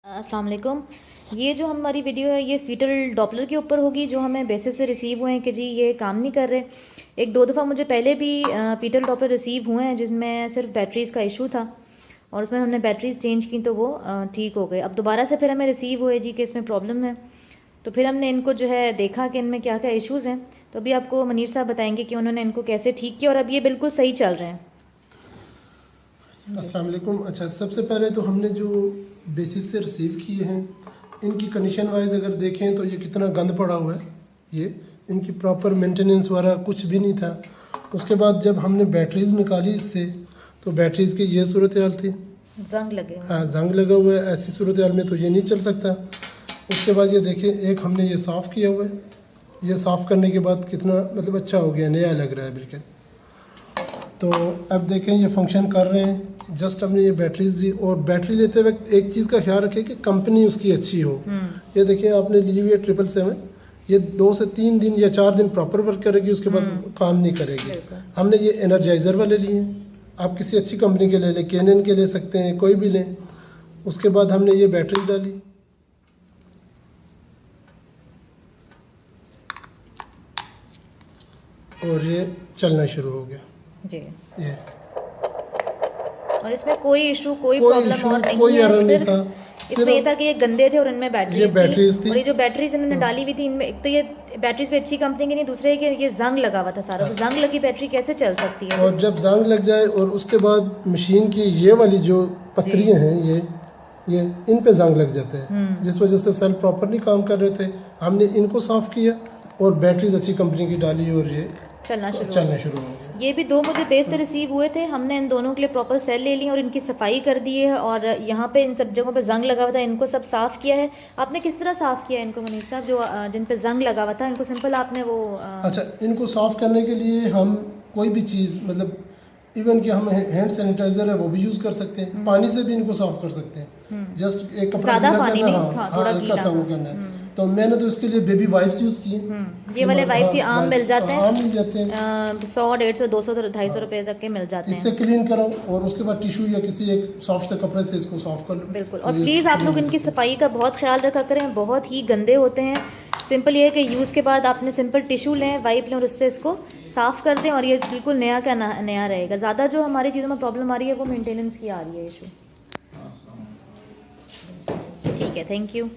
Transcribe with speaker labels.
Speaker 1: अस्सलाम वालेकुम। ये जो हमारी वीडियो है ये फीटल डॉपलर के ऊपर होगी जो हमें बेसिस से रिसीव हुए हैं कि जी ये काम नहीं कर रहे। एक दो दफ़ा मुझे पहले भी फीटल डॉपलर रिसीव हुए हैं जिसमें सिर्फ बैटरीज़ का इशू था और उसमें हमने बैटरीज चेंज की तो वो ठीक हो गए। अब दोबारा से फिर हमें रिसीव हुए जी कि इसमें प्रॉब्लम है, तो फिर हमने इनको जो है देखा कि इनमें क्या क्या इश्यूज़ हैं। तो अभी आपको मनीर साहब बताएंगे कि उन्होंने इनको कैसे ठीक किया और अब ये बिल्कुल सही चल रहे हैं।
Speaker 2: अस्सलाम वालेकुम। अच्छा, सबसे पहले तो हमने जो बेसिस से रिसीव किए हैं इनकी कंडीशन वाइज अगर देखें तो ये कितना गंद पड़ा हुआ है। ये इनकी प्रॉपर मेंटेनेंस वगैरह कुछ भी नहीं था। उसके बाद जब हमने बैटरीज निकाली इससे तो बैटरीज की ये सूरत हाल थी,
Speaker 1: जंग लगे।
Speaker 2: हाँ, जंग लगा हुआ है। ऐसी सूरत हाल में तो ये नहीं चल सकता। उसके बाद ये देखिए, एक हमने ये साफ़ किया हुआ है। ये साफ़ करने के बाद कितना मतलब अच्छा हो गया, नया लग रहा है बिल्कुल। तो अब देखें ये फंक्शन कर रहे हैं। जस्ट हमने ये बैटरीज दी और बैटरी लेते वक्त एक चीज़ का ख्याल रखें कि कंपनी उसकी अच्छी हो। ये देखिए आपने ली हुई है 777, ये 2 से 3 दिन या 4 दिन प्रॉपर वर्क करेगी, उसके बाद काम नहीं करेगी। हमने ये एनर्जाइज़र वाले लिए हैं, आप किसी अच्छी कंपनी के ले लें, कैनन के ले सकते हैं, कोई भी लें। उसके बाद हमने ये बैटरीज डाली, और ये चलना शुरू हो गया जी। ये
Speaker 1: और इसमें कोई इशू कोई प्रॉब्लम और नहीं
Speaker 2: कोई
Speaker 1: है,
Speaker 2: एरर नहीं था।
Speaker 1: इसमें ये था कि ये गंदे थे और इनमें बैटरीज थी। और ये जो बैटरीज इन्होंने डाली हुई थी इनमें एक तो ये बैटरीज पे अच्छी कंपनी की नहीं, दूसरे कि ये जंग लगा हुआ था सारा। तो जंग लगी बैटरी कैसे चल सकती है?
Speaker 2: और जब जंग लग जाए और उसके बाद मशीन की ये वाली जो पत्रियां हैं ये इन पे जंग लग जाते हैं, जिस वजह से सेल प्रॉपर नहीं काम कर रहे थे। हमने इनको साफ किया और बैटरीज अच्छी कंपनी की डाली और ये चलना शुरू हो गया।
Speaker 1: ये भी 2 मुझे बेस से रिसीव हुए थे, हमने इन दोनों के लिए प्रॉपर सेल ले ली और इनकी सफाई कर दी है। और यहाँ पे इन सब जगहों पे जंग लगा हुआ था, इनको सब साफ़ किया है। आपने किस तरह साफ़ किया इनको मनीर साहब? जो जिन पे जंग लगा हुआ था इनको सिंपल आपने वो
Speaker 2: अच्छा, इनको साफ़ करने के लिए हम कोई भी चीज़ मतलब इवन कि हम हैंड सैनिटाइजर है वो भी यूज़ कर सकते हैं। पानी से भी इनको साफ़ कर सकते हैं। जस्ट एक कपड़ा गीला करना, हाँ, हल्का सा वो करना है। तो मैंने तो इसके लिए बेबी वाइप्स यूज़ किए।
Speaker 1: ये वाले वाइप्स आम मिल जाते हैं,
Speaker 2: आम मिल जाते हैं
Speaker 1: 100, 150, 200, 250 रुपए तक के मिल जाते हैं।
Speaker 2: इससे क्लीन करो और उसके बाद टिश्यू या किसी एक सॉफ्ट से कपड़े से इसको साफ कर लो।
Speaker 1: बिल्कुल। और प्लीज़ आप लोग इनकी सफाई का बहुत ख्याल रखा करें, बहुत ही गंदे होते हैं। सिंपल ये है कि यूज़ के बाद आपने सिंपल टिश्यू लें, वाइप लें और उससे इसको साफ़ कर दें और ये बिल्कुल नया का नया रहेगा। ज़्यादा जो हमारी चीज़ों में प्रॉब्लम आ रही है वो मेंटेनेंस की आ रही है इशू। ठीक है, थैंक यू।